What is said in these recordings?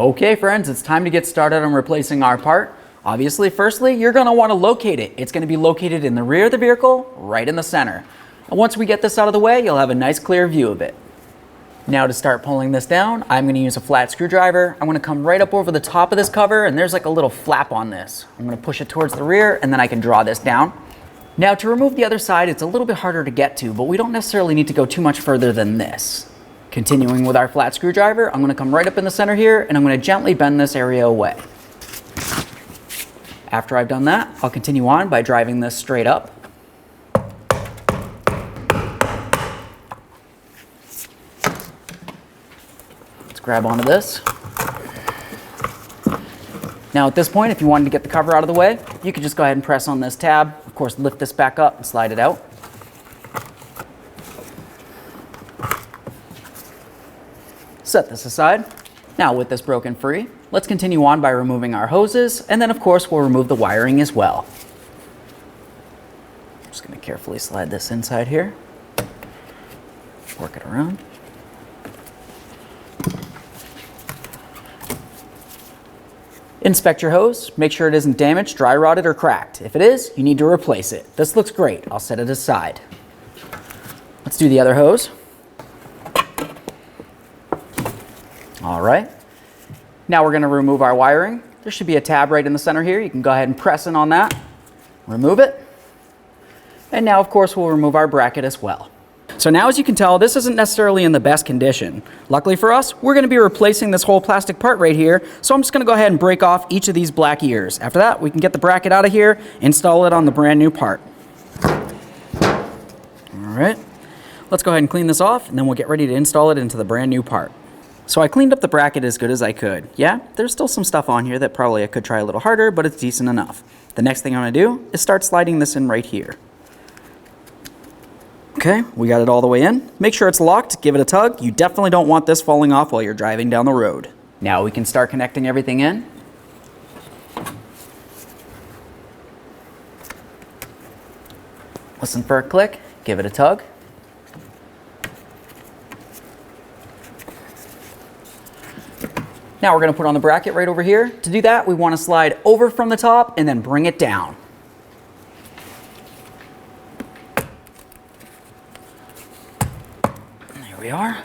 Okay friends, it's time to get started on replacing our part. Obviously, firstly, you're going to want to locate it. It's going to be located in the rear of the vehicle, right in the center. And once we get this out of the way, you'll have a nice clear view of it. Now to start pulling this down, I'm going to use a flat screwdriver. I'm going to come right up over the top of this cover, and there's like a little flap on this. I'm going to push it towards the rear, and then I can draw this down. Now to remove the other side, it's a little bit harder to get to, but we don't necessarily need to go too much further than this. Continuing with our flat screwdriver, I'm going to come right up in the center here, and I'm going to gently bend this area away. After I've done that, I'll continue on by driving this straight up. Let's grab onto this. Now at this point, if you wanted to get the cover out of the way, you could just go ahead and press on this tab. Of course, lift this back up and slide it out. Set this aside. Now with this broken free, let's continue on by removing our hoses, and then of course we'll remove the wiring as well. I'm just going to carefully slide this inside here. Work it around. Inspect your hose, make sure it isn't damaged, dry rotted, or cracked. If it is, you need to replace it. This looks great. I'll set it aside. Let's do the other hose. All right. Now we're going to remove our wiring. There should be a tab right in the center here. You can go ahead and press in on that. Remove it. And now, of course, we'll remove our bracket as well. So now, as you can tell, this isn't necessarily in the best condition. Luckily for us, we're going to be replacing this whole plastic part right here. So I'm just going to go ahead and break off each of these black ears. After that, we can get the bracket out of here, install it on the brand new part. All right. Let's go ahead and clean this off, and then we'll get ready to install it into the brand new part. So I cleaned up the bracket as good as I could. Yeah, there's still some stuff on here that probably I could try a little harder, but it's decent enough. The next thing I'm going to do is start sliding this in right here. Okay, we got it all the way in. Make sure it's locked, give it a tug. You definitely don't want this falling off while you're driving down the road. Now we can start connecting everything in. Listen for a click, give it a tug. Now we're going to put on the bracket right over here. To do that, we want to slide over from the top and then bring it down. There we are.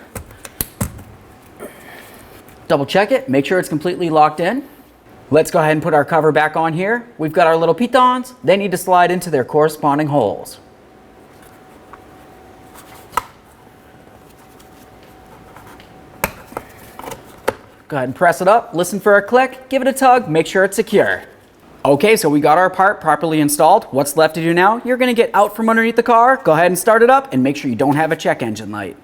Double check it, make sure it's completely locked in. Let's go ahead and put our cover back on here. We've got our little pitons. They need to slide into their corresponding holes. Go ahead and press it up, listen for a click, give it a tug, make sure it's secure. Okay, so we got our part properly installed. What's left to do now? You're going to get out from underneath the car, go ahead and start it up, and make sure you don't have a check engine light.